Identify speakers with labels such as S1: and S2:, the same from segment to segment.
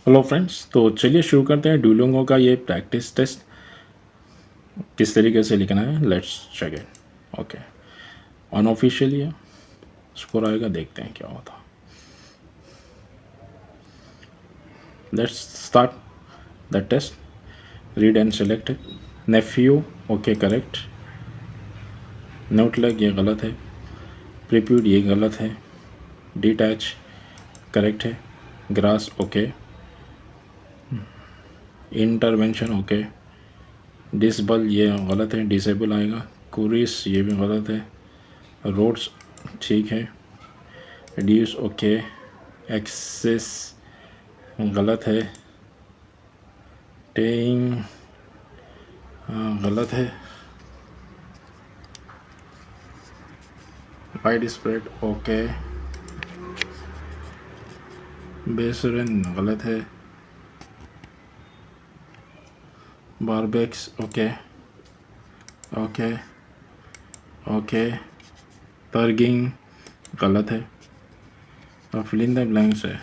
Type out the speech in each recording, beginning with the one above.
S1: Hello friends, तो चलिए शुरू करते हैं डुलिंगो का ये प्रैक्टिस टेस्ट किस तरीके से लिखना है। Let's check it. Okay, unofficially है, स्कोर आएगा, देखते हैं क्या होता। Let's start the test. Read and select. Nephew, okay correct. नोटलग ये गलत है। प्रीप्यूड ये गलत है। डिटैच करेक्ट है। Grass okay. Intervention okay. Disable ये गलत है, डिसेबल आएगा। कुरिस ये भी गलत है। रोड्स ठीक है। Reduce okay. एक्सेस गलत है। टेइंग गलत है। Wide spread okay. बेसरन गलत है। बारबेक्स ओके ओके ओके। तर्गिंग गलत है। और फिल इन द ब्लैंक्स है।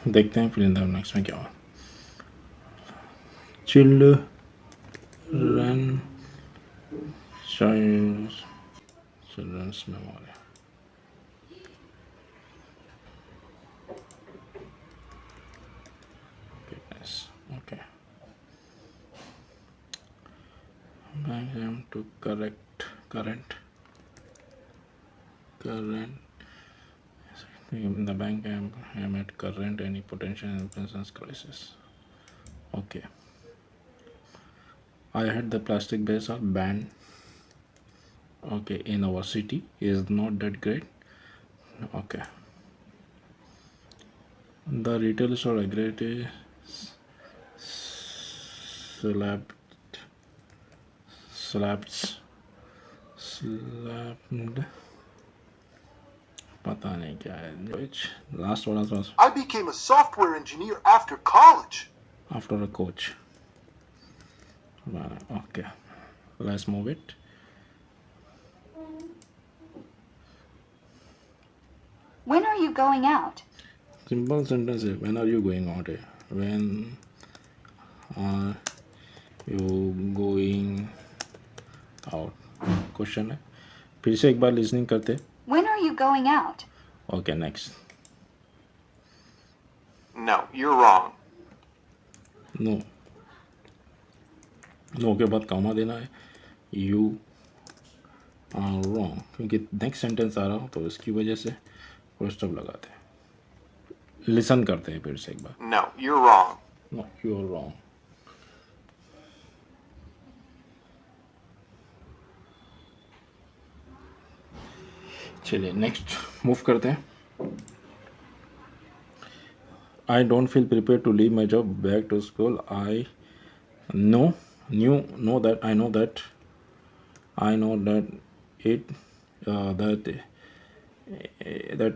S1: देखते हैं फिल इन द ब्लैंक्स में क्या हुआ। Children children's memory. Okay, bank am to correct current in the bank am at current any potential influence crisis. Okay, I had the plastic bags are banned. Okay, in our city is not that great. Okay, the retail store agreed slapped slapped पता नहीं क्या है। which last one was
S2: I became a software engineer after college.
S1: after a coach. Okay, let's move it.
S3: When are you going out?
S1: Simple sentence है, when are you going out है, when are you going out question है। फिर से एक बार listening करते।
S3: When are you going out?
S1: Okay next.
S2: No, you're wrong.
S1: No no के बाद कॉमा देना है। यू आर रॉन्ग, क्योंकि नेक्स्ट सेंटेंस आ रहा हो तो इसकी वजह से फुल स्टॉप लगाते हैं। लिसन करते हैं फिर से एक बार।
S2: No, you're wrong.
S1: No you are wrong. चलिए नेक्स्ट मूव करते हैं। I don't feel prepared to leave my job back to school. I know know that I know that it that that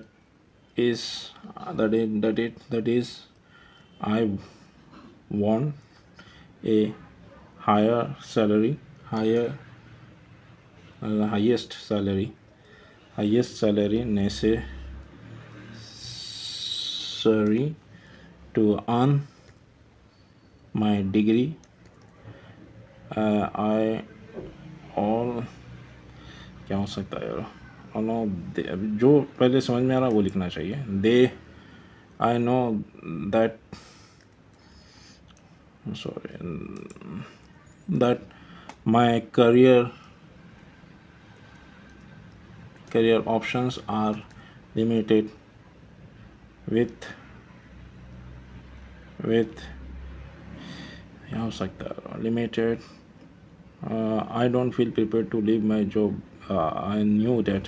S1: that is I want a higher salary, highest salary necessary to earn my degree. I all क्या हो सकता है यार। जो पहले समझ में आ रहा वो लिखना चाहिए। They I know that sorry that my career options are limited with क्या हो सकता है limited. I don't feel prepared to leave my job. I knew that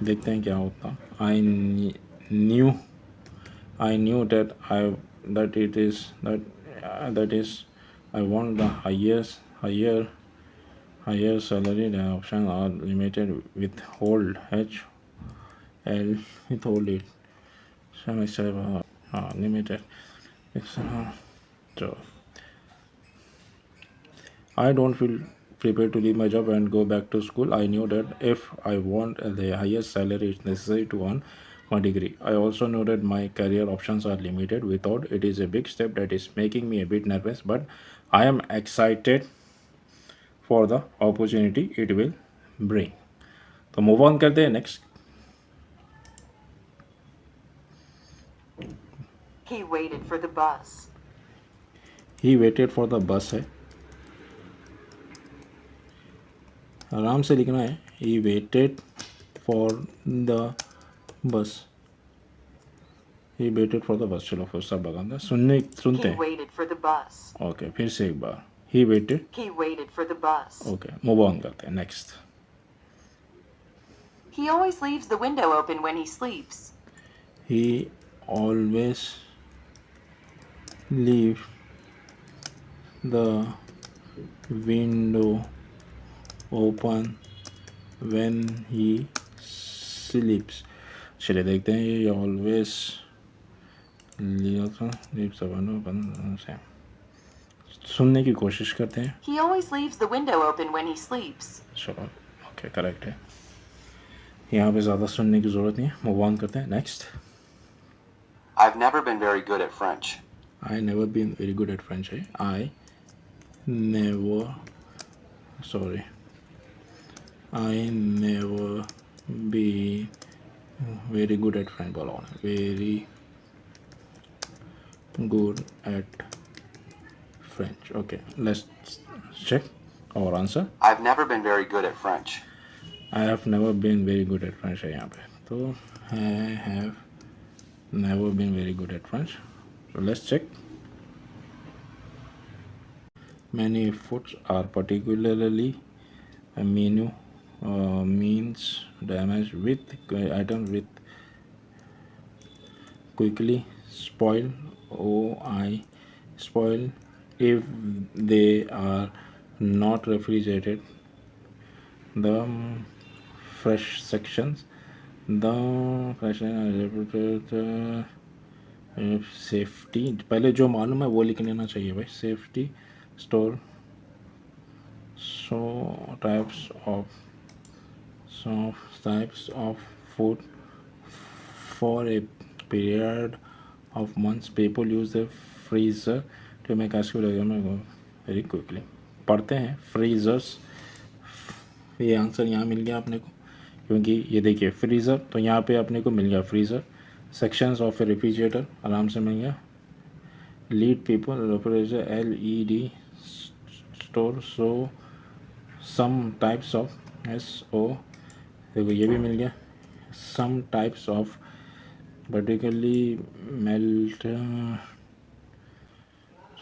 S1: देखते हैं क्या होता। I knew that it is that is I want the higher salary. The options are limited. Withhold withhold it. Semester limited. So I don't feel prepared to leave my job and go back to school. I knew that if I want the highest salary it's necessary to earn my degree. I also know that my career options are limited. Without it is a big step that is making me a bit nervous, but I am excited for the opportunity it will bring. तो move on करते हैं next.
S4: He waited for the bus.
S1: He waited for the bus है. आराम से लिखना है. He waited for the bus. He waited for the bus. चलो फिर सब लगाना सुनते
S4: He
S1: हैं.
S4: waited for the bus.
S1: Okay फिर से एक बार. He waited.
S4: He waited for the bus.
S1: Okay move on करते हैं next.
S4: He always leaves the window open when he sleeps.
S1: He always leave the window open when he sleeps. चलिए देखते हैं. ये always leaves the window open से सुनने की कोशिश करते हैं.
S4: He always leaves the window open when he sleeps.
S1: चलो ओके करेक्ट है. यहाँ पे ज़्यादा सुनने की ज़रूरत नहीं है. मूव ऑन करते हैं next.
S5: I've never been very good at French.
S1: I never been very good at French है. I never be very good at French. बोलो very good at French. Okay, let's check our answer.
S5: I've never been very good at French.
S1: I have never been very good at French है यहाँ पे. तो I have never been very good at French. So let's check. Many foods are particularly means damage with items with quickly spoil spoil if they are not refrigerated. The fresh sections, the fresh safety पहले जो मालूम है वो लिख लेना चाहिए भाई. Safety store types of food for a period of months. People use the freezer to make ice cream very quickly. पढ़ते हैं फ्रीजर्स. ये आंसर यहाँ मिल गया अपने को क्योंकि ये देखिए फ्रीज़र तो यहाँ पे अपने को मिल गया freezer. Sections of a refrigerator आराम से मिल गया. Lead people refrigerator LED store so some types of SO. देखो ये भी मिल गया. Some types of particularly melt.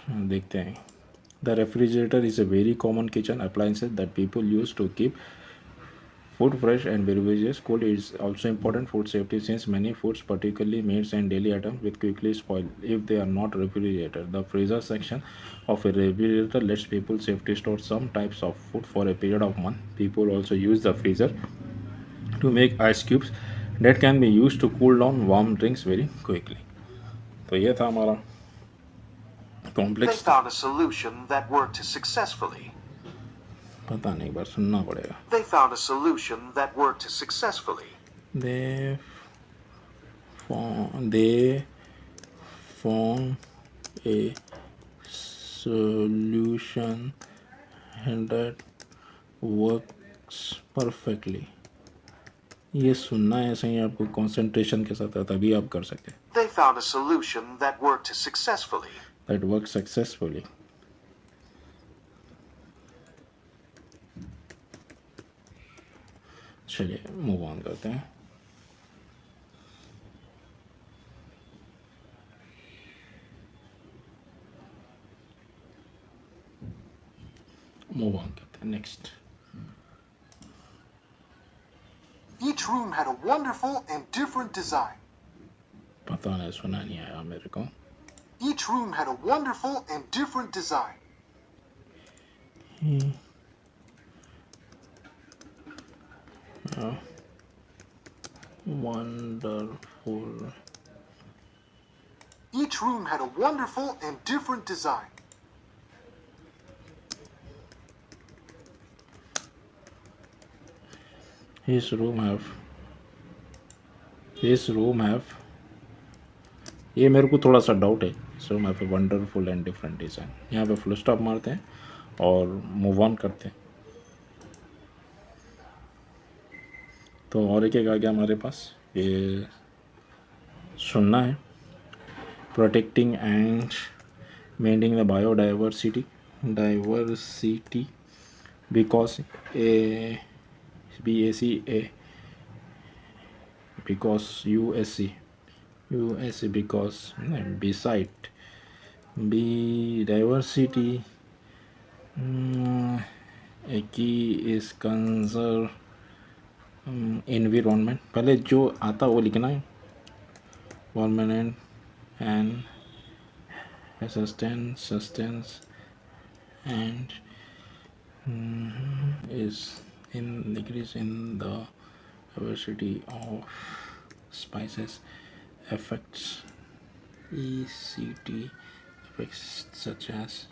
S1: देखते हैं. The refrigerator is a very common kitchen appliance that people use to keep food fresh and beverages cool. It is also important food safety since many foods, particularly meats and daily items, will quickly spoil if they are not refrigerated. The freezer section of a refrigerator lets people safely store some types of food for a period of months. People also use the freezer to make ice cubes that can be used to cool down warm drinks very quickly. तो ये था हमारा
S2: They
S1: complex.
S2: found a solution that worked successfully.
S1: पता नहीं एक बार सुनना पड़ेगा.
S2: They found a solution that worked successfully.
S1: They found a solution that works perfectly. ये सुनना है ऐसे ही आपको कंसंट्रेशन के साथ है तभी आप कर सकते हैं.
S2: They found a solution that worked successfully.
S1: That works successfully. चलिए मूव ऑन करते हैं. मूव ऑन करते हैं next.
S2: Each room had a wonderful and different design.
S1: पता नहीं सुना नहीं आया मेरे को.
S2: Each room had a wonderful and different design.
S1: Wonderful.
S2: Each room had a wonderful and different design.
S1: His room have his room have ये मेरे को थोड़ा सा डाउट है. सो मैं पे वंडरफुल एंड डिफरेंट डिज़ाइन. यहाँ पे फुल स्टॉप मारते हैं और मूव ऑन करते हैं. तो और एक आ गया हमारे पास. ये सुनना है. Protecting and maintaining the biodiversity because a BACA because USC because beside B diversity a key is conserve environment. पहले जो आता वो लिखना है. Environment and sustenance and is in decrease in the diversity of spices affects ECT effects such as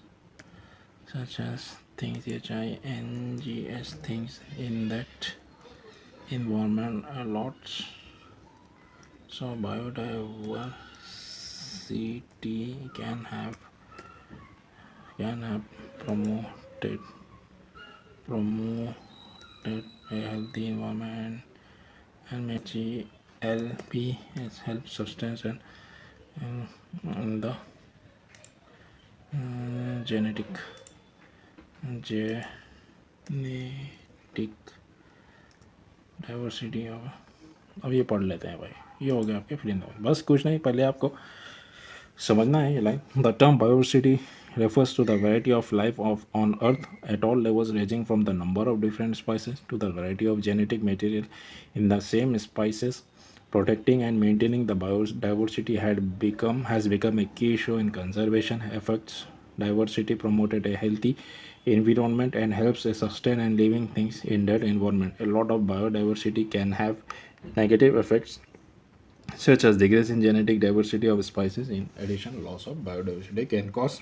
S1: things HINGS things in that environment a lot. So biodiversity can have promoted a healthy environment and GLP has helped substance and the genetic diversity होगा. अब ये पढ़ लेते हैं भाई. ये हो गया आपके फिलिंग. बस कुछ नहीं, पहले आपको समझना है ये line. The term Bioversity refers to the variety of life on earth at all levels, ranging from the number of different species to the variety of genetic material in the same species. Protecting and maintaining the biodiversity has become a key issue in conservation efforts. Diversity promoted a healthy environment and helps sustain and living things in that environment. A lot of biodiversity can have negative effects such as decrease in genetic diversity of species. In addition, loss of biodiversity can cause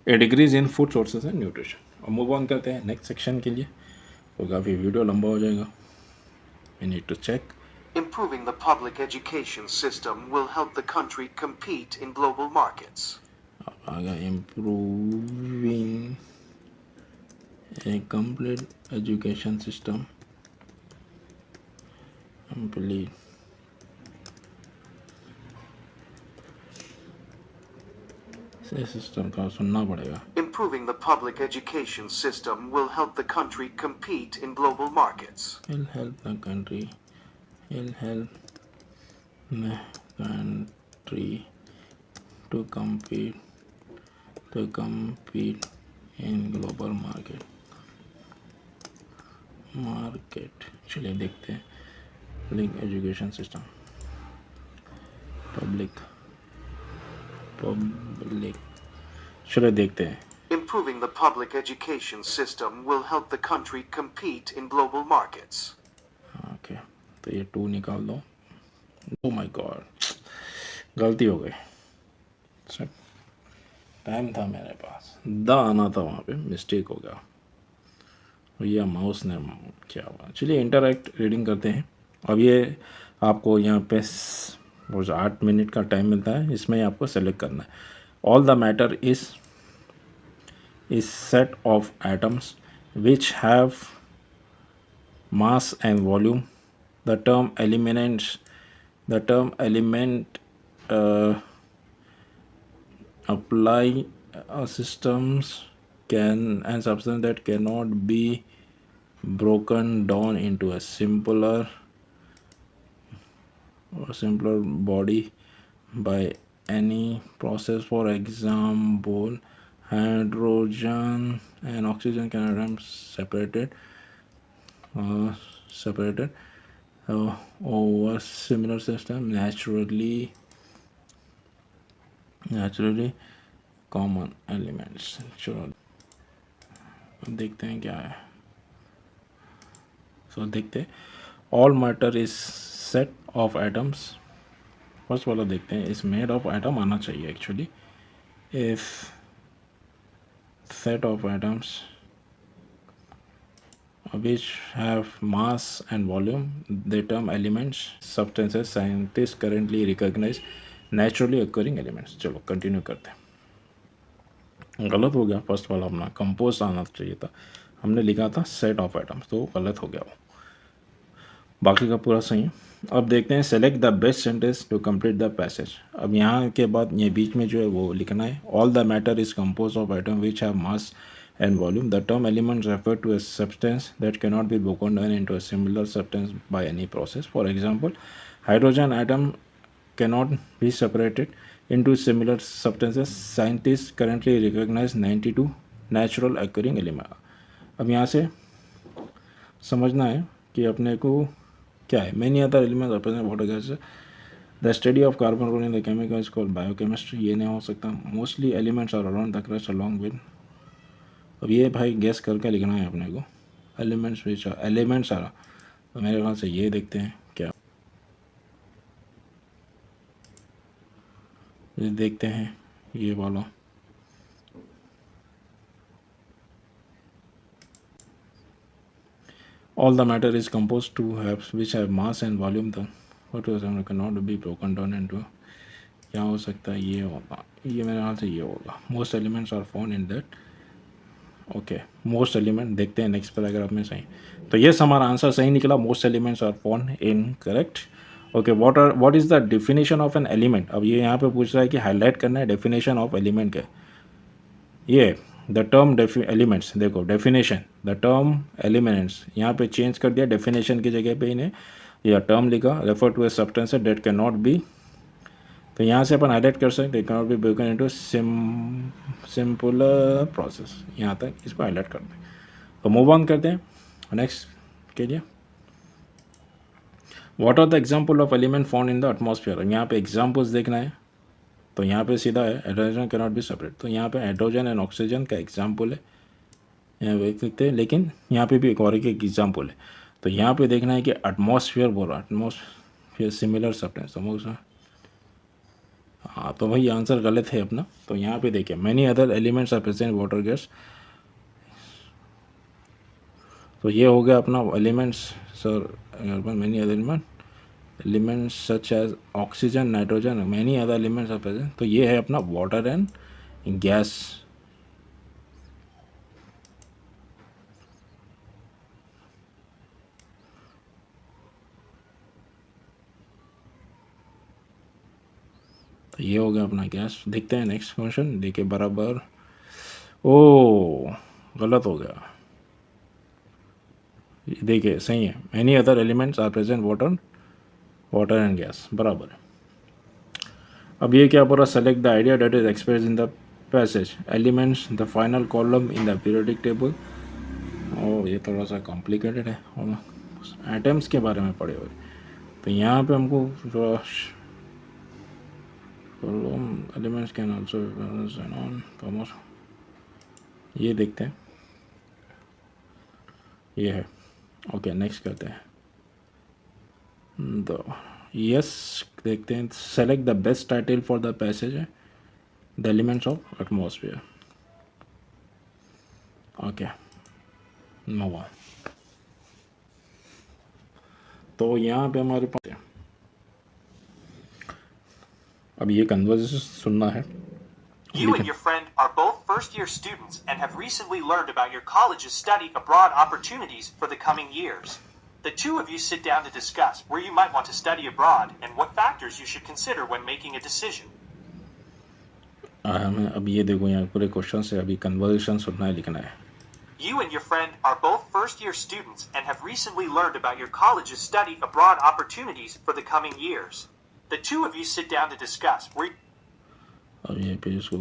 S1: a decrease in food sources and nutrition. और move on करते हैं next section के लिए. तो काफ़ी video लंबा हो जाएगा. We need to check.
S2: Improving the public education system will help the country compete in global markets.
S1: अब आ गया improving a complete education system. Complete system का सुनना पड़ेगा.
S2: Improving the public education system will help the country compete in global markets.
S1: Will help the country to compete in global market. चलिए देखते हैं. public education system. public चलो देखते हैं.
S2: Improving the public education system will help the country compete in global markets.
S1: Okay, तो ये 2 निकाल दो. ओ माय गॉड, गलती हो गई. टाइम था मेरे पास, द आना था, वहाँ पे मिस्टेक हो गया. या माउस ने क्या हुआ. चलिए इंटरैक्ट रीडिंग करते हैं. अब ये आपको यहाँ पे 8 मिनट का टाइम मिलता है. इसमें आपको सेलेक्ट करना है. All the matter is set of atoms which have mass and volume. The term element apply systems and substance that cannot be broken down into a simpler body by any process. For example, hydrogen and oxygen can be separated over similar system naturally common elements. चलो देखते हैं क्या है. So देखते हैं. All matter is set of atoms. First वाला देखते हैं. इस मेड ऑफ एटम आना चाहिए actually. If set of atoms which have mass and volume. The term elements, substances, scientists currently recognize naturally occurring elements. चलो continue करते हैं. गलत हो गया फर्स्ट वाला अपना, कंपोज आना चाहिए था, हमने लिखा था सेट ऑफ आइटम्स, तो गलत हो गया वो. बाकी का पूरा सही है. अब देखते हैं select the best sentence to complete the passage. अब यहाँ के बाद ये बीच में जो है वो लिखना है. All the matter is compose of item which have mass and volume. The term elements refer to a substance that cannot be broken down into a similar substance by any process. For example, hydrogen atom cannot be separated into similar substances. Scientists currently recognize 92 natural occurring elements. अब यहाँ से समझना है कि अपने को क्या है. Many other elements represent water gases. The study of carbon rule in the chemical is called biochemistry. ये नहीं हो सकता. Mostly elements are around the crust along with. अब ये भाई गैस करके लिखना है अपने को. एलिमेंट्स आ रहा, तो मेरे ख्याल से ये देखते हैं क्या. ये देखते हैं ये वाला. All the matter is compose to have which have mass and volume. The what can not be broken down into. क्या हो सकता है, ये होगा, ये मेरे ख्याल से ये होगा. Most elements are found in that. Okay, most element देखते हैं नेक्स्ट पैराग्राफ में. सही, तो ये हमारा आंसर सही निकला. Most elements are found in correct. Okay, what is the definition of an element. अब ये यहाँ पे पूछ रहा है कि हाईलाइट करना है डेफिनेशन ऑफ एलिमेंट का. ये द टर्म एलिमेंट्स, देखो डेफिनेशन, द टर्म एलिमेंट्स यहाँ पे चेंज कर दिया. डेफिनेशन की जगह पे इन्हें यह टर्म लिखा. Refer to a substance that can not be. तो यहाँ से अपन हाईलाइट कर सकते हैं, can not be broken into simple process. यहाँ तक इसको हाईलाइट कर दें. तो मूव ऑन करते हैं नेक्स्ट के लिए. What are the example of element found in the atmosphere. यहाँ पे एग्जाम्पल्स देखना है. तो यहाँ पे सीधा है hydrogen can not B separate. तो यहाँ पे हाइड्रोजन एंड ऑक्सीजन का एग्जाम्पल है, यहाँ देख सकते हैं. लेकिन यहाँ पे भी एक और एक एग्जाम्पल है. तो यहाँ पे देखना है कि एटमॉस्फेयर बोल रहा, एटमॉस्फेयर सिमिलर सब्सटेंस. समझ. हाँ, तो भाई आंसर गलत है अपना. तो यहाँ पे देखिए many other elements are present water gas. तो ये हो गया अपना elements. Sir many other elements such as oxygen, nitrogen, many other elements are present. तो ये है अपना वाटर एंड गैस. तो ये हो गया अपना गैस. देखते हैं नेक्स्ट क्वेश्चन. देखिए बराबर. ओ गलत हो गया. देखिए सही है. Many other elements are present water and gas बराबर है. अब ये क्या पूरा. Select the idea that is express in the passage. Elements the final column in the periodic table. और ये थोड़ा सा कॉम्प्लिकेटेड है. एटम्स के बारे में पढ़े हुए. तो यहाँ पे हमको थोड़ा एलिमेंट्स कैन ऑल्सो ऑन. ये देखते हैं. ये है. ओके नेक्स्ट करते हैं. तो यस देखते हैं. Select the best title for the passage है the elements of atmosphere. Okay move on. तो यहाँ पे हमारे पास अब ये कन्वर्सेशन सुनना है.
S6: You and your friend are both first-year students and have recently learned about your college's study abroad opportunities for the coming years. The two of you sit down to discuss where you might want to study abroad and what factors you should consider when making a decision.
S1: अब ये देखो यहाँ पूरे question से अभी conversation सुनना है, लिखना है.
S6: You and your friend are both first-year students and have recently learned about your college's study abroad opportunities for the coming years. The two of you sit down to discuss where
S1: अब ये पे इसको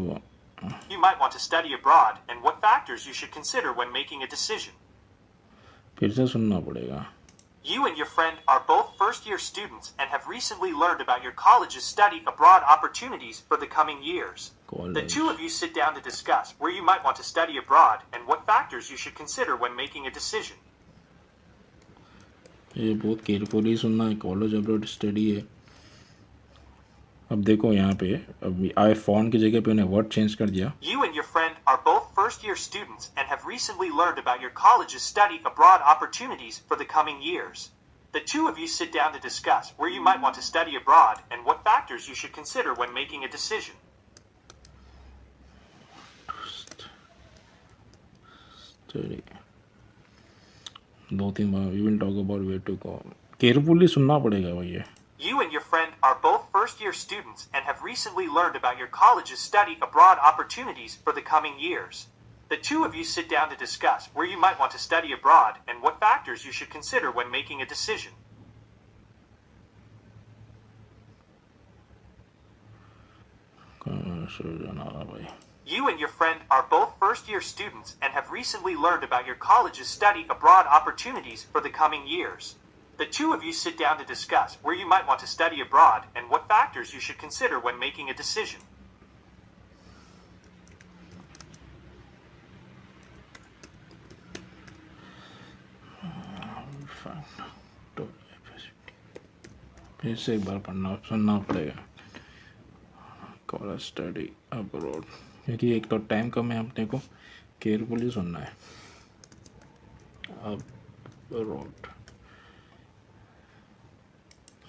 S6: you might want to study abroad and what factors you should consider when making a decision.
S1: फिर से सुनना पड़ेगा.
S6: You and your friend are both first-year students and have recently learned about your college's study abroad opportunities for the coming years. The two of you sit down to discuss where you might want to study abroad and what factors you should consider when making a decision.
S1: ये बहुत carefully सुनना है. College abroad study है. अब देखो यहाँ पे अब आई फाउंड की जगह पे उन्हें वर्ड चेंज कर दिया.
S6: You and your friend are both first-year students and have recently learned about your college's study abroad opportunities for the coming years. The two of you sit down to discuss where you might want to study abroad and what factors you should consider when making a decision.
S1: Study. 2-3 bar we will talk about where to go. Carefully सुनना पड़ेगा भाई ये.
S6: You and your friend are both first-year students and have recently learned about your college's study abroad opportunities for the coming years. The two of you sit down to discuss where you might want to study abroad and what factors you should consider when making a decision. You and your friend are both first-year students and have recently learned about your college's study abroad opportunities for the coming years. The two of you sit down to discuss where you might want to study abroad and what factors you should consider when making a decision.
S1: फिर से एक बार पढ़ना सुनना पड़ेगा. College study abroad क्योंकि एक तो time कम है, अपने को केयरफुली सुनना है. Abroad.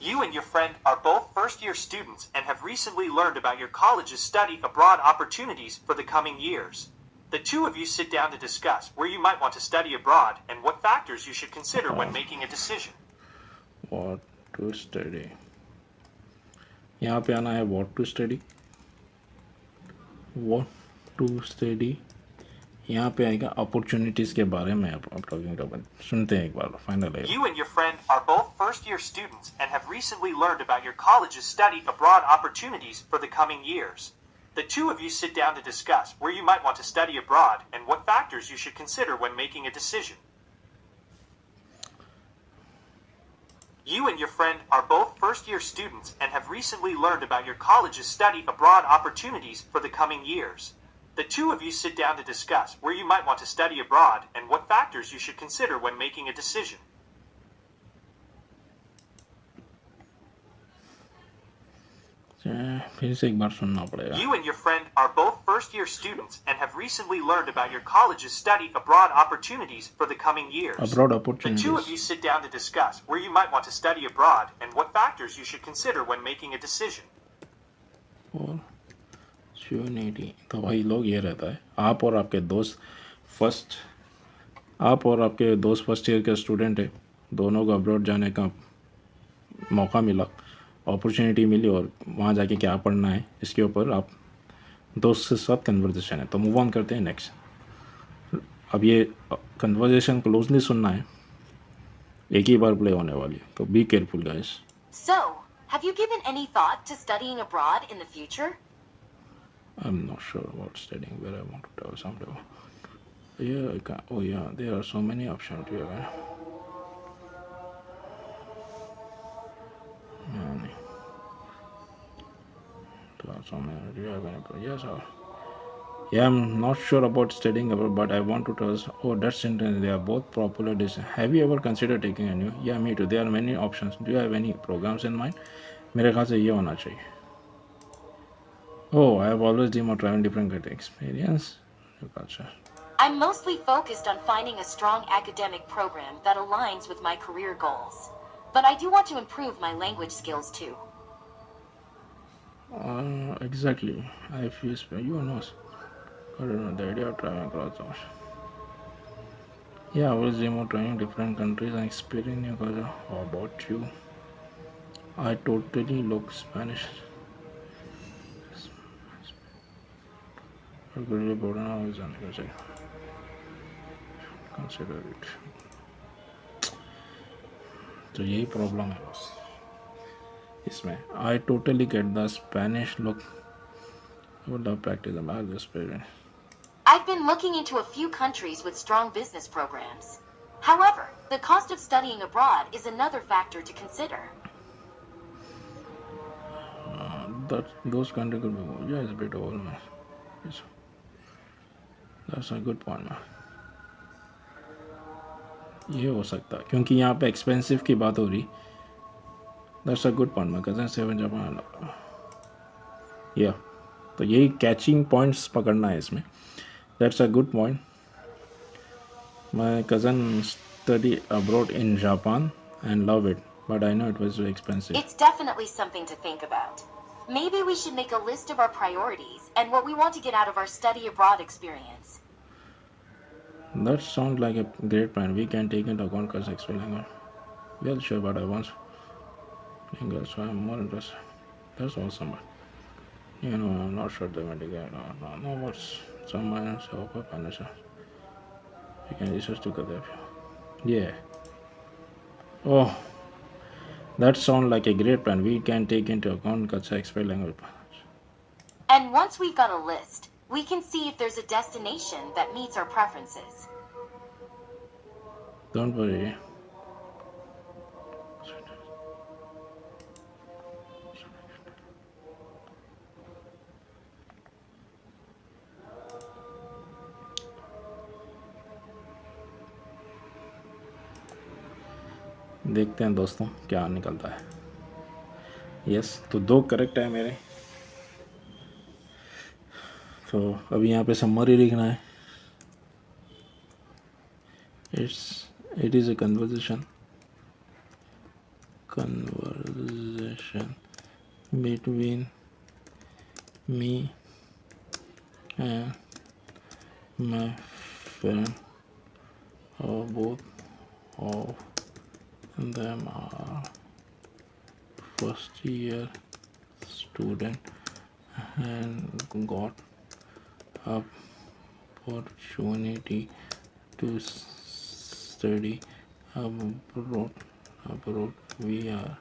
S6: You and your friend are both first-year students and have recently learned about your college's study abroad opportunities for the coming years. The two of you sit down to discuss where you might want to study abroad and what factors you should consider when making a decision.
S1: What to study. यहाँ पे आना है what to study. What to study. यहाँ पे आएगा opportunities के बारे में आप टॉकिंग अबाउट. सुनते हैं एक बार फाइनल है.
S6: You and your friend are both first-year students and have recently learned about your college's study abroad opportunities for the coming years. The two of you sit down to discuss where you might want to study abroad and what factors you should consider when making a decision. You and your friend are both first-year students and have recently learned about your college's study abroad opportunities for the coming years. The two of you sit down to discuss where you might want to study abroad and what factors you should consider when making a decision.
S1: फिर से एक बार सुनना पड़ेगा.
S6: You and your friend are both first-year students and have recently learned about your college's study abroad opportunities for the coming years.
S1: Abroad
S6: The
S1: opportunities.
S6: two of you sit down to discuss where you might want to study abroad and what factors you should consider when making a decision.
S1: Opportunity. तो भाई लोग ये रहता है, आप और आपके दोस्त फर्स्ट ईयर के स्टूडेंट है, दोनों को अब्रॉड जाने का मौका मिला, अपॉर्चुनिटी मिली और वहाँ जाके क्या पढ़ना है इसके ऊपर आप दोस्त के साथ कन्वर्सेशन है. तो मूव ऑन करते हैं नेक्स्ट. अब ये कन्वर्सेशन क्लोजली सुनना है, एक ही बार प्ले होने वाली है, तो be careful guys.
S7: So, have you given any thought to studying abroad in the future?
S1: I'm not sure about studying where I want to travel someday. Yeah, I can. Oh yeah, there are so many options here. Many. There are so many. Do you have any? Yes, sir. Yeah, I'm not sure about studying abroad, but I want to travel. Oh, that's interesting. They are both popular dishes. Have you ever considered taking a new? Yeah, me too. There are many options. Do you have any programs in mind? मेरे ख्याल से ये होना चाहिए. Oh, I have always dreamed of trying different kind of experience. Gotcha.
S7: I'm mostly focused on finding a strong academic program that aligns with my career goals. But I do want to improve my language skills too.
S1: Exactly. I feel you know. I don't know the idea of traveling across the ocean. Yeah, I always dream of trying different countries and experiencing new culture. How about you? I totally look Spanish. Consider it. तो यही problem है बस इसमें. I totally get the Spanish look. I would love practice about this experience.
S7: I've been looking into a few countries with strong business programs. However, the cost of studying abroad is another factor to consider.
S1: Those countries could be, yeah, it's a bit over, man. Yes. That's a good point, man. ये हो सकता है क्योंकि यहाँ पे expensive की बात हो रही. That's a good point, man. Because I'm 7 Japan. या तो यही कैचिंग पॉइंट्स पकड़ना है इसमें. That's a good point. My cousin study abroad in Japan and love it, but I know it was expensive.
S7: It's definitely something to think about. Maybe we should make a list of our priorities and what we want to get out of our study abroad experience.
S1: That sounds like a great plan. We can take into account culture experience. Well, sure, but I want English, so I'm more interested. That's awesome, but I'm not sure they might get. No, what's some minus help up and we can research together. Yeah. Oh, that sounds like a great plan. We can take into account culture experience.
S7: And once we've got a list, we can see if there's a destination that meets our preferences.
S1: Don't worry. देखते हैं दोस्तों क्या निकलता है. Yes, तो 2 correct है मेरे. तो अभी यहाँ पे समरी लिखना है. It is a conversation between me and my friend. Both of them are first year student and got opportunity to study abroad. We are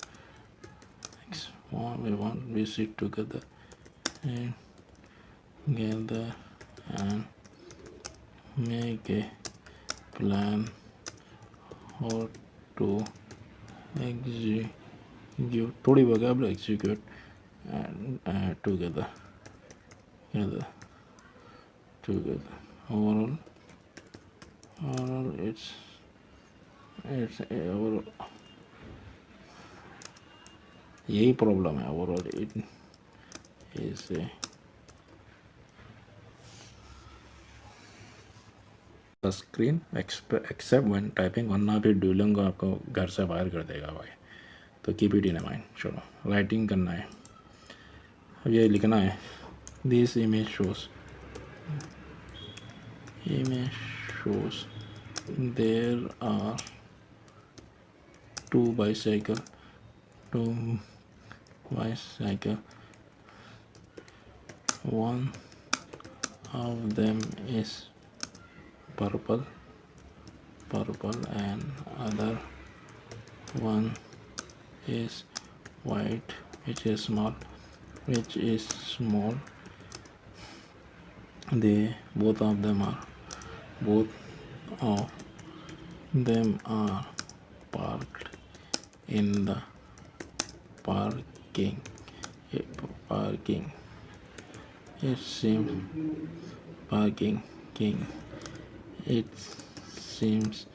S1: we want we sit together and gather and make a plan how to execute थोड़ी vocabulary execute and together overall it's overall यही problem है. Overall it is screen except when typing, वरना फिर Duolingo आपको घर से बाहर कर देगा भाई. तो कीप इट इन माइंड. चलो राइटिंग करना है. अब ये लिखना है. This image shows there are 2 bicycle. One of them is purple and other one is white, which is small. Both of them are parked in the parking. It seems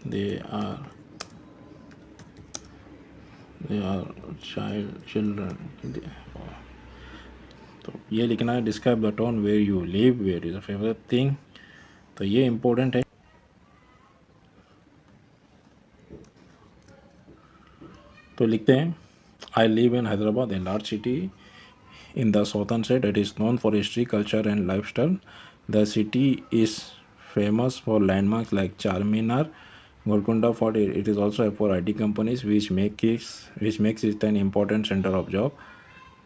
S1: they are children. तो ये लिखना है. Describe the town where you live, where is a favourite thing. तो ये important है. तो लिखते हैं. I live in Hyderabad, a large city in the southern state. It is known for history, culture, and lifestyle. The city is famous for landmarks like Charminar, Golconda Fort. It is also for IT companies, which makes it an important center of job.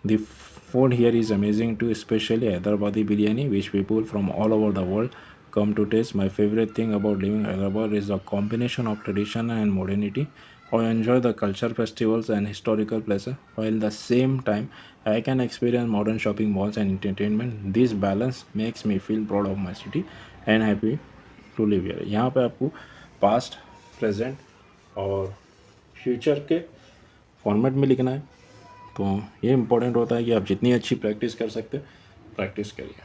S1: The food here is amazing too, especially Hyderabadi biryani, which people from all over the world come to taste. My favorite thing about living in Hyderabad is the combination of tradition and modernity. I enjoy the culture festivals and historical places, while at the same time I can experience modern shopping malls and entertainment. This balance makes me feel proud of my city and happy to live here. यहाँ पे आपको past, present और future के format में लिखना है. तो ये इम्पोर्टेंट होता है कि आप जितनी अच्छी प्रैक्टिस कर सकते प्रैक्टिस करिए.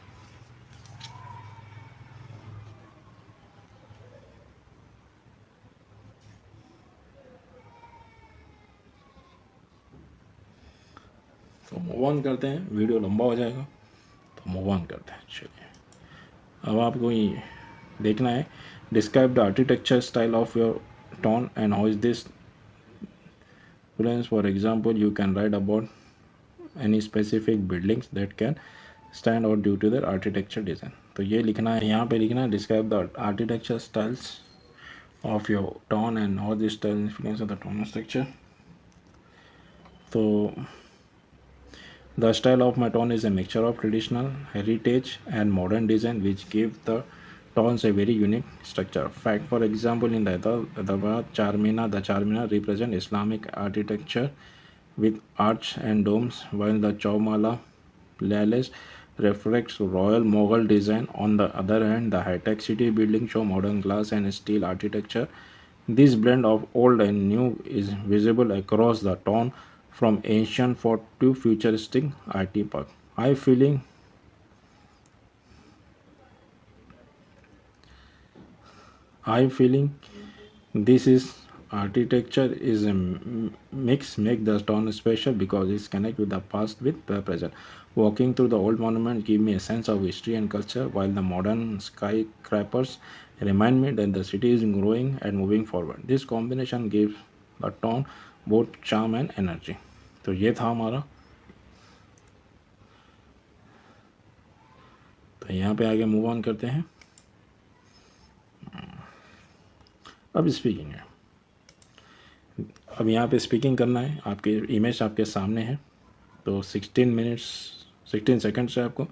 S1: तो मूव ऑन करते हैं, वीडियो लंबा हो जाएगा तो मूव ऑन करते हैं। चलिए अब आपको ये देखना है, describe the architecture style of your town and how is this for example you can write about any specific buildings that can stand out due to their architecture design. तो ये लिखना है, यहाँ पे लिखना है describe the architecture styles of your town and how this style influences the town structure. So the style of my town is a mixture of traditional heritage and modern design which give the towns a very unique structure. Fact, for example, in the Charminar, the Charminar represent Islamic architecture with arch and domes, while the Chaumala Palace reflects royal Mughal design. On the other hand, the high-tech city buildings show modern glass and steel architecture. This blend of old and new is visible across the town, from ancient fort to futuristic IT park. I feeling this is architecture is a mix make the town special because it's connect with the past with the present. Walking through the old monument give me a sense of history and culture, while the modern skyscrapers remind me that the city is growing and moving forward. This combination gives the town both charm and energy. तो ये था हमारा, तो यहाँ पे आगे move on करते हैं। अब स्पीकिंग है, अब यहाँ पे स्पीकिंग करना है, आपके इमेज आपके सामने है। तो 16 सेकंड से आपको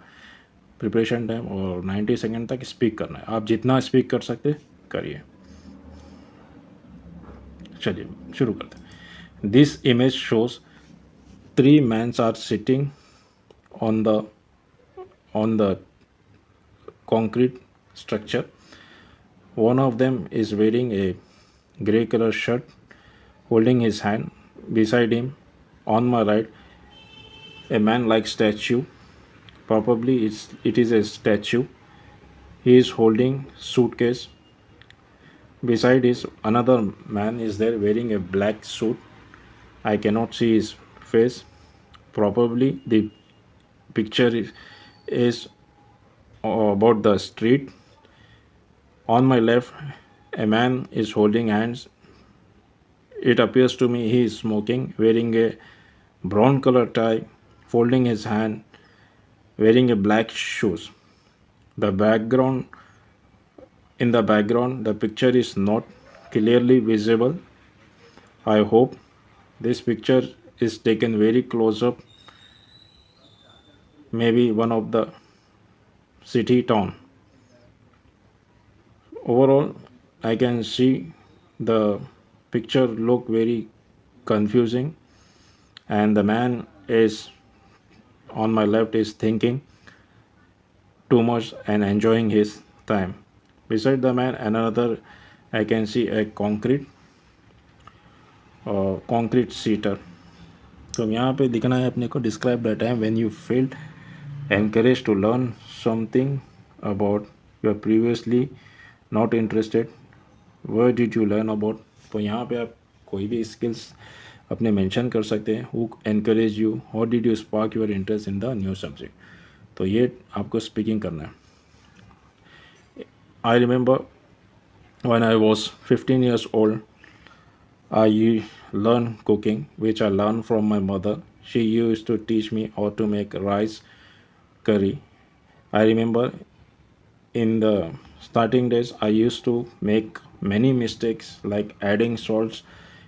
S1: प्रिपरेशन टाइम और 90 सेकंड तक स्पीक करना है। आप जितना स्पीक कर सकते करिए। चलिए शुरू करते हैं। This image shows 3 men are sitting on the concrete structure. One of them is wearing a gray color shirt, holding his hand. Beside him, on my right, a man-like statue. Probably it is a statue. He is holding suitcase. Beside is another man is there wearing a black suit. I cannot see his face. Probably the picture is about the street. On my left, a man is holding hands. It appears to me he is smoking, wearing a brown color tie, folding his hand, wearing a black shoes. The background In the background, the picture is not clearly visible. I hope this picture is taken very close up, maybe one of the city town. Overall, I can see the picture look very confusing, and the man is on my left is thinking too much and enjoying his time. Beside the man, another I can see a concrete seater. तो यहाँ पे दिखना है अपने को, describe the time when you field encouraged to learn something about you are previously not interested. Where did you learn about? तो यहाँ पे आप कोई भी स्किल्स अपने मेंशन कर सकते हैं. Who encouraged you? How did you spark your interest in the new subject? तो ये आपको स्पीकिंग करना है. I remember when I was 15 years old, I learned cooking, which I learned from my mother. She used to teach me how to make rice curry. I remember in the starting days, I used to make many mistakes like adding salts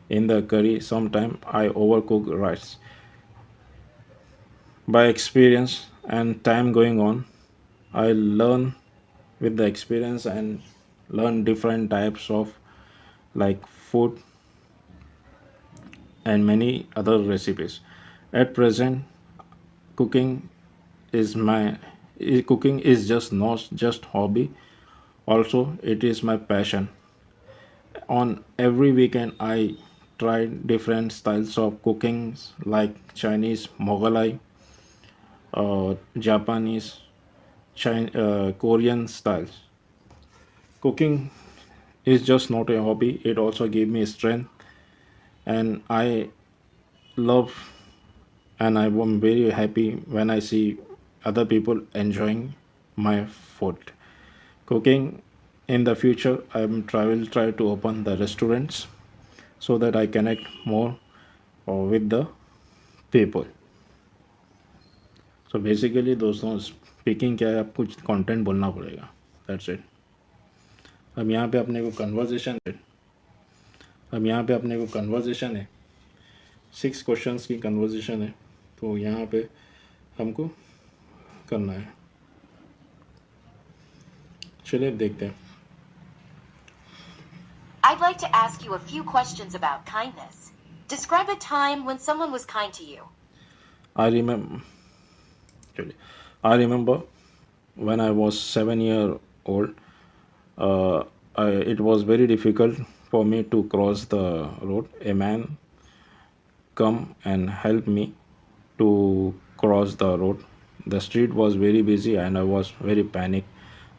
S1: in the curry. Sometimes I overcook rice. By experience and time going on, I learn with the experience and learn different types of like food and many other recipes. At present, cooking cooking is just not just hobby. Also, it is my passion. On every weekend, I try different styles of cooking like Chinese, Mughalai, Japanese, Korean styles. Cooking is just not a hobby, it also gave me strength, and I love and I am very happy when I see other people enjoying my food. Cooking in the future, I will try to open the restaurants so that I connect more with the people. So basically दोस्तों speaking क्या है, आपको content बोलना पड़ेगा, that's it. अब यहाँ पे अपने को कन्वर्जेशन है, 6 क्वेश्चंस की कन्वर्जेशन है, तो यहाँ पे हमको करना है। चलिए अब देखते हैं।
S7: I'd like to ask you a few questions about kindness. Describe a time when someone was kind to you.
S1: I remember when I was 7 year old, uh, it was very difficult for me to cross the road. A man come and help me to cross the road. The street was very busy and I was very panic,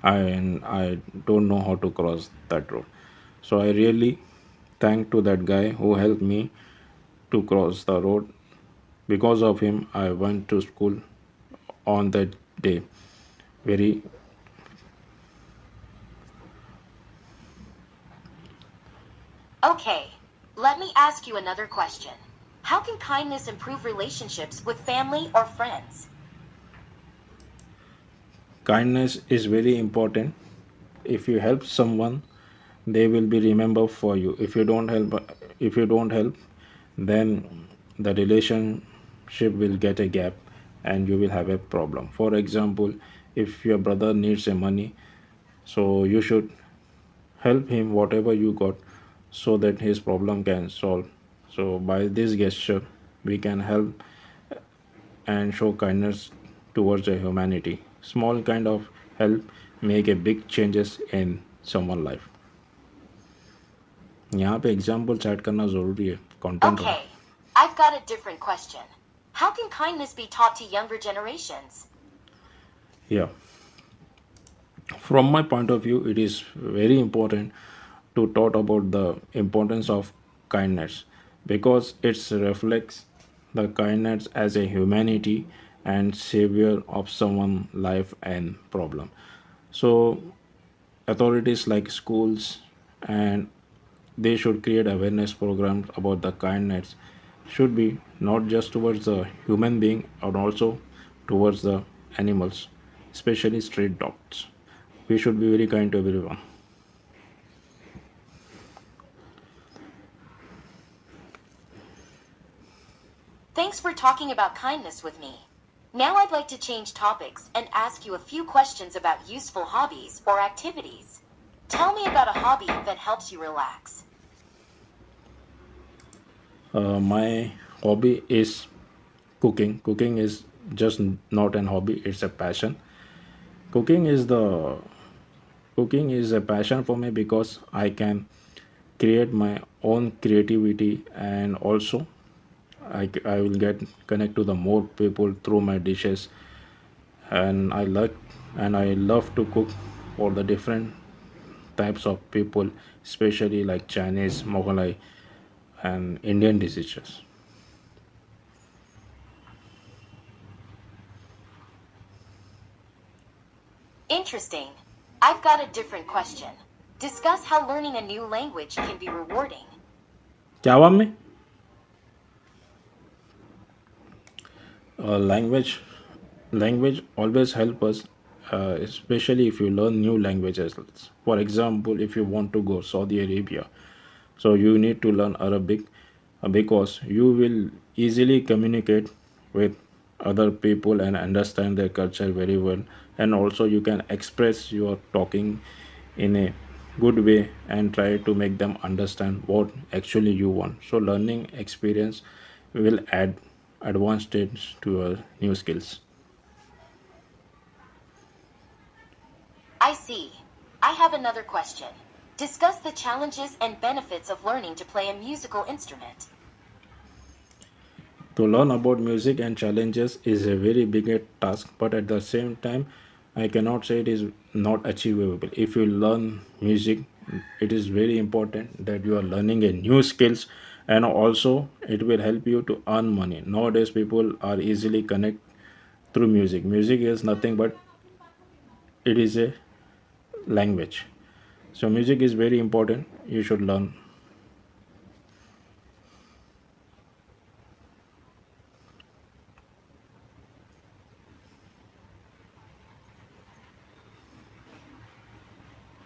S1: and I don't know how to cross that road. So I really thank to that guy who helped me to cross the road. Because of him, I went to school on that day. Very
S7: Okay, let me ask you another question. How can kindness improve relationships with family or friends?
S1: kindness is very important. If you help someone, they will be remembered for you. If you don't help, then the relationship will get a gap and you will have a problem. For example, if your brother needs a money, so you should help him whatever you got so that his problem can solve. So by this gesture we can help and show kindness towards the humanity. Small kind of help make a big changes in someone life. यहाँ पे example add करना ज़रूरी है content
S7: Okay, I've got a different question. How can kindness be taught to younger generations?
S1: Yeah, from my point of view, it is very important to talk about the importance of kindness, because it reflects the kindness as a humanity and savior of someone life and problem. So authorities like schools, and they should create awareness programs about the kindness, should be not just towards the human being and also towards the animals, especially street dogs. We should be very kind to everyone.
S7: Thanks for talking about kindness with me. Now I'd like to change topics and ask you a few questions about useful hobbies or activities. Tell me about a hobby that helps you relax.
S1: My hobby is cooking. Cooking is just not an hobby, it's a passion. Cooking is the cooking is a passion for me because I can create my own creativity, and also I will get connect to the more people through my dishes. And I love to cook for the different types of people, especially like Chinese, Mongolai, and Indian dishes.
S7: Interesting. I've got a different question. Discuss how learning a new language can be rewarding.
S1: क्या हुआ में language always help us, especially if you learn new languages. For example, if you want to go Saudi Arabia, so you need to learn Arabic, because you will easily communicate with other people and understand their culture very well, and also you can express your talking in a good way and try to make them understand what actually you want. So learning experience will add advantage to your new skills.
S7: I see. I have another question. Discuss the challenges and benefits of learning to play a musical instrument.
S1: To learn about music and challenges is a very big task, but at the same time, I cannot say it is not achievable. If you learn music, it is very important that you are learning a new skills and also it will help you to earn money. Nowadays people are easily connect through music. Music is nothing but it is a language. So music is very important, you should learn.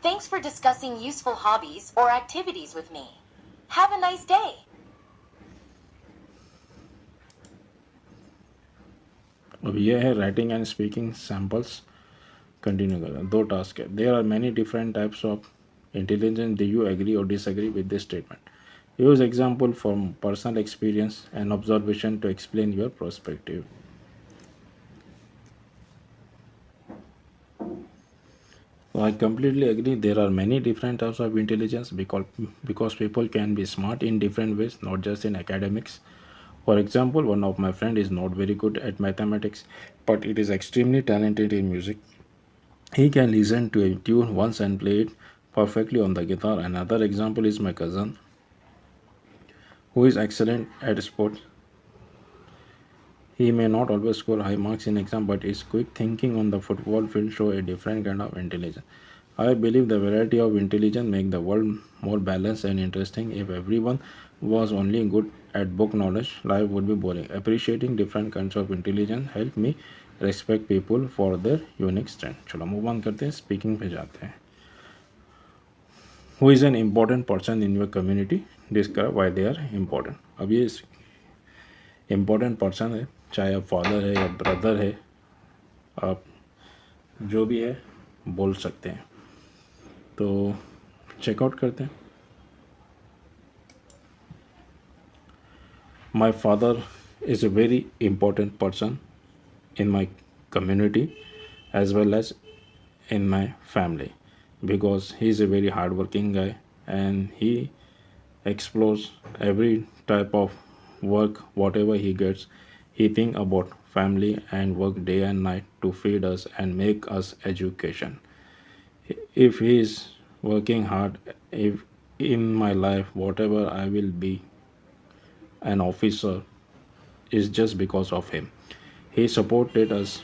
S7: Thanks for discussing useful hobbies or activities with me. Have a nice day.
S1: अब ये है writing and speaking samples. Continue करें. दो task है. There are many different types of intelligence. Do you agree or disagree with this statement? Use example from personal experience and observation to explain your perspective. So I completely agree. There are many different types of intelligence because people can be smart in different ways, not just in academics. For example, one of my friend is not very good at mathematics, but it is extremely talented in music. He can listen to a tune once and play it perfectly on the guitar. Another example is my cousin, who is excellent at sports. He may not always score high marks in exam, but his quick thinking on the football field show a different kind of intelligence. I believe the variety of intelligence make the world more balanced and interesting. If everyone was only good at book knowledge, life would be boring. Appreciating different kinds of intelligence help me respect people for their unique strength. चलो move on करते हैं, speaking पे जाते हैं. Who is an important person in your community? Describe why they are important. अब ये important person है, चाहे आप फादर है या ब्रदर है, आप जो भी है बोल सकते हैं. तो चेकआउट करते हैं. My father is a very important person in my community as well as in my family because he is a very hardworking guy and he explores every type of work whatever he gets. He think about family and work day and night to feed us and make us education. If he is working hard, if in my life whatever I will be an officer is just because of him. He supported us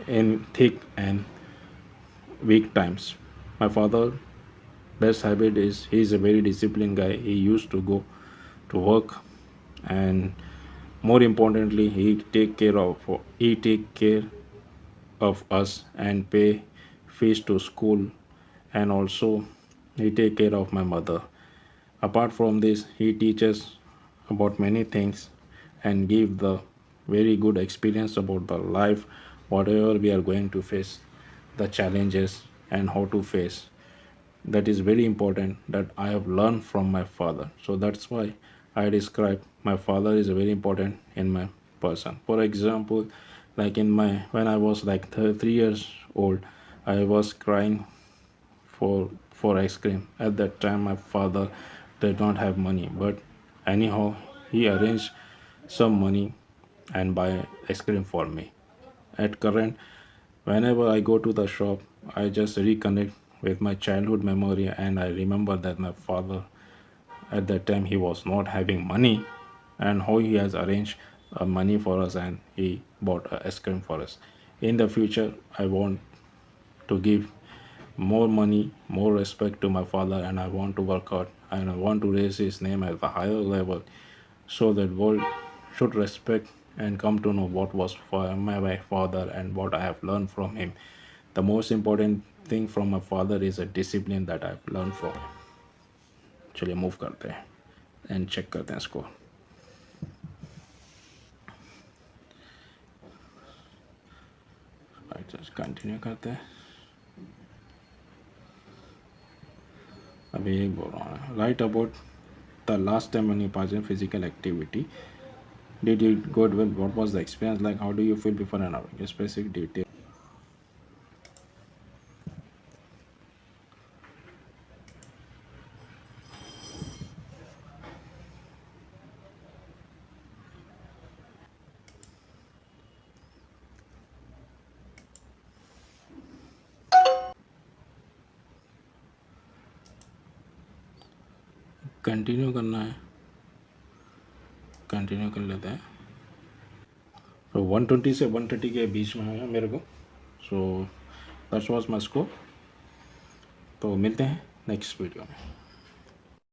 S1: in thick and weak times. My father best habit is he is a very disciplined guy. He used to go to work and more importantly he take care of us and pay fees to school and also he take care of my mother. Apart from this, he teaches about many things and give the very good experience about the life, whatever we are going to face, the challenges and how to face. That is very important that I have learned from my father. So that's why I describe my father is very important in my person. For example, like in my when I was like 3 years old, I was crying for ice cream. At that time, my father did not have money, but anyhow, he arranged some money and buy ice cream for me. At current, whenever I go to the shop, I just reconnect with my childhood memory and I remember that my father at that time he was not having money and how he has arranged money for us and he bought ice cream for us. In the future, I want to give more money, more respect to my father, and I want to work hard and I want to raise his name at a higher level so that world should respect and come to know what was for my father and what I have learned from him. The most important thing from my father is a discipline that I've learned from him. चलिए move करते हैं and check करते हैं score. Continue करते हैं. अभी एक बोल रहा हूँ. Right about the last time when you participated in physical activity. Did you go well? What was the experience like? How do you feel before and after? Specific detail. Continue करना है. Continue कर लेते हैं। तो 120 से 130 के बीच में आया मेरे को। So that's was my score. तो मिलते हैं नेक्स्ट वीडियो में।